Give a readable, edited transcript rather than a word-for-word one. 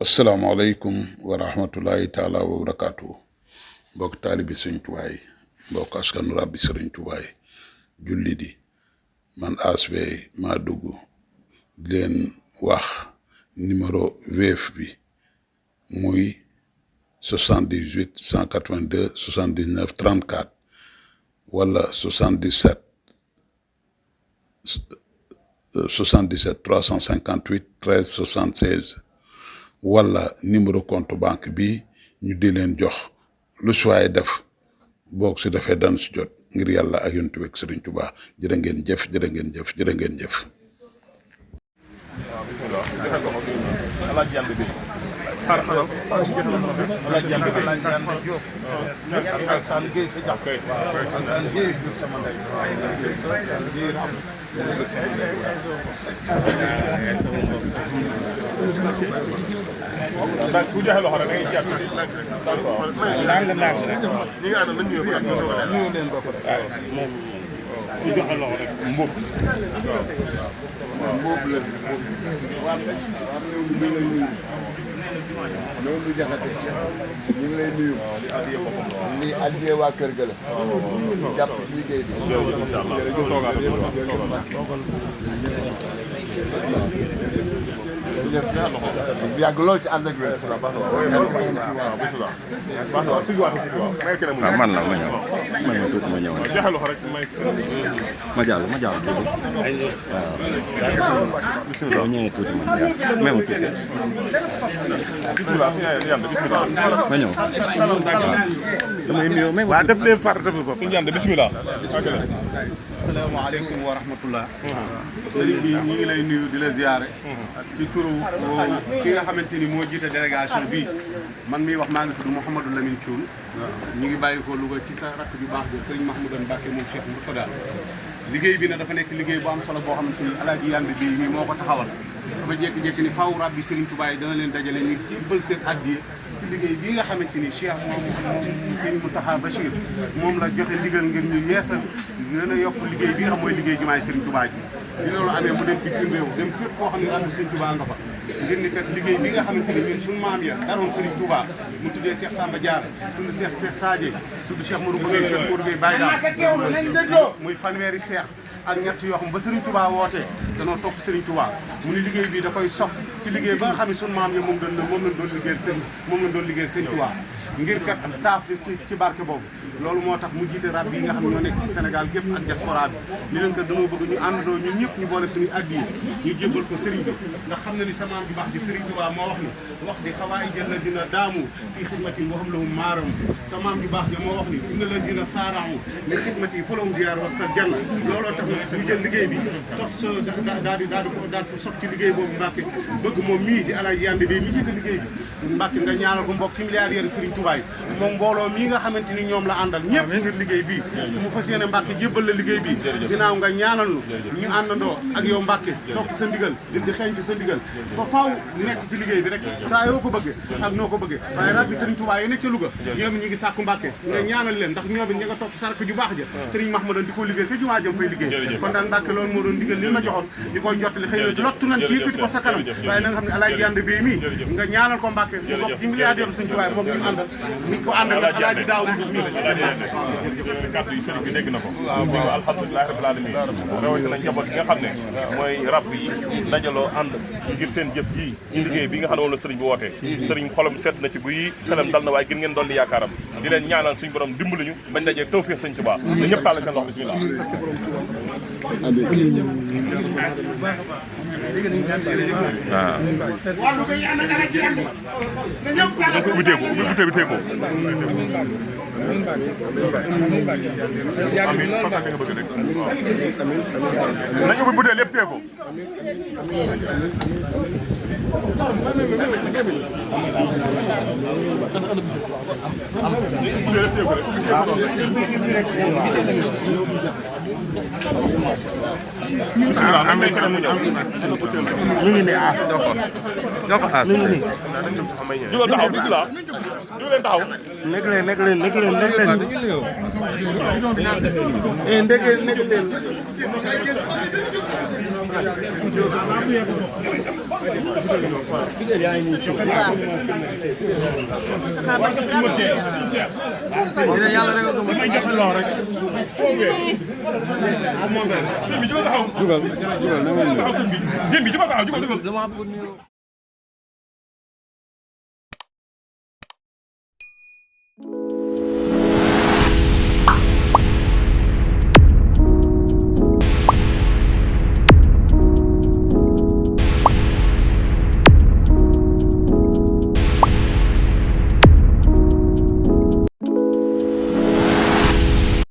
asalaamaaleykum wa rahmatullahi taala wa barakaatu mbokk taalibi Sëriñ Tuubaa yi mbokk askanu rabbi Sëriñ Tuubaa yi julli di man ASV maa dugg di leen wax numéro Wave bi muy 78 182 79 34 wala 77 358 13 76 wala numéro compte banque bi ñu di leen jox lu suwaay def boog su defee dan si jot ngir yàlla ak yonent bi ak Sëriñ Tuubaa jërë ngeen jëf jërë ngeen jëf jërë ngeen jëf. waaw bisimilah Alaaji Yande bi xaaral Alaaji Yande bi Alsaan Gueye sa jax Alsaan Gueye jur sama ndey Gueye am ndax bu joxe loxo rek da ngay jàpp ndànk rek ñi nga àndal nañ ñëw leen ba pare moom ñu joxe loxo rek mbóob mbóob la loolu jaxate ñu ngi lay nuyu lii addiyee waa kër ga la ñu jàpp ci liggéey bi jërëjëf yàgg lool ci ànd ak wér man la ma ñëw ma ñëw tuuti ma ñëw joxe loxo rek ma jàll tuuti waaw ñëwee tuuti ma jàll même tuuti bisimilah sëñ Yande bisimilah ma ñëw waaw damay nuyoo même waaw def leen far def ko sëñ Yande bisimilah asalaamaaleykum wa rahmatullah sëriñ bi ñu ngi lay nuyu di la ziyaare ci turu ki nga xamante ni moo jiite délégation bi man miy wax maa ngi tudd Mouhamadou Lamine Thioune ñu ngi bàyyi ko Louga ci sa rakk ju baax de sëriñ Mahmoudane Mbacké moom Cheikh Mourtada liggéey bi nag dafa nekk liggéey bu am solo boo xamante ni Alaaji Yande bi mi moo ko taxawal dafa jékki-jékki ni faaw rabbi Sëriñ Tuubaa yi dana leen dajale ñu ci bël seen addiye ci liggéey bii nga xamante ni Cheikh moom Sëriñ Mountakha Bachir moom la joxe ndigal ngir ñu yeesal gën a yokk liggéey bi nga xam mooy liggéey jumaay Sëriñ Tuubaa ji li loolu amee mu dem bitim réew dem fépp koo xam ne rabbi Sëriñ Tuubaa nga fa ngir ni kat liggéey bi nga xamante ni ñun suñu maam ya daroon Sëriñ Tuubaa mu tuddee Cheikh Samba Diarra tudd Cheikh Sadio tudd Cheikh Modou Gueye Cheikh Modou Gueye Baye Daal muy fanweeri Cheikh ak ñett yoo xam ba Sëriñ Tuubaa wootee danoo topp Sëriñ Tuubaa mu ni liggéey bi da koy sof ci liggéey ba nga xam ne suñu maam ya moom lañ doon liggéeyal Sëriñ Tuubaa ngir kat taaf ci barke boobu loolu moo tax mu jiite rab yi nga xam ñoo nekk ci Sénégal gépp ak diaspora bi ni leen kat dañoo bëgg ñu àndandoo ñun ñëpp ñu boole suñu addiya ñu jébbal ko sëriñ bi ndax xam na ni sa maam ju baax ji Sëriñ Tuubaa moo wax ni wax di xawaa ijal la dina daamu fii xidmati boo xam la mu maaram sa maam ju baax ji moo wax ni inna la dina saaraamu ni xidmati falaw diyaar wa sa jann looloo tax na ñu jël liggéey bi tos daal ko sof ci liggéey boobu Mbàkke bëgg moom mii di Alaaji Yande bi mi jiite liggéey bi Mbàkke nga ñaanal ko mbokk ci milliardaire Sëriñ Tuubaa yi moom mbooloo mii nga xamante ni ñoom la àndal ñëpp ngir liggéey bi mu fas yéene Mbàkke jébbal la liggéey bi ginnaaw nga ñaanal ñu àndandoo ak yow Mbàkke topp sa ndigal di xeeñ ci sa ndigal fa faaw nekk ci liggéey bi rek saa yoo ko bëggee ak noo ko bëggee waaye rabbi Sëriñ Tuubaa yi nekk ca Louga ñoom ñi ngi sàkku Mbàkke nga ñaanal leen ndax ñoom it ñi nga topp sarak ju baax ja Sëriñ Mahmoudane di ko liggéey ca jumaa jëm fay liggéey kon daal Mbàkke loolu moo doon ndigal li ma joxoon ñu koy jottali xëy na lottu nañ ci yëkkati ko sa kanam waaye na nga xam ne Alaaji Yande bi mii nga ñaanal ko Mbàkke mu bokk ci milliardaire Sëriñ Tuubaa moom ñu àndal ni ko àndal ak Alaaji daaw mii la kàddu yi sëriñ bi dégg na ko ni ko alhamdulilah rabbil alamin rawatina njaboot gi nga xam ne mooy rab yi dajaloo ànd ngir seen jëf ji ñu liggéey bi nga xam ne moom la sëriñ bi wootee sëriñ xolam seet na ci guy xelam dal na waaye gën ngeen doon di yaakaaram di leen ñaanal suñu borom dimbali ñu bañ dajee tawfiix sëñ Tuubaa na ñëpp taal seen loxo bismillah waaw ubbi teeku amiin fas nga bëgg rek nañ ubbi butéel lépp teeku bismillah am nañ mu ñëw ñu ngi ne ah doo ko xaas ñu ngi nii jugal taxaw bismillah jugal leen taxaw nekk leen ndege leen Jugal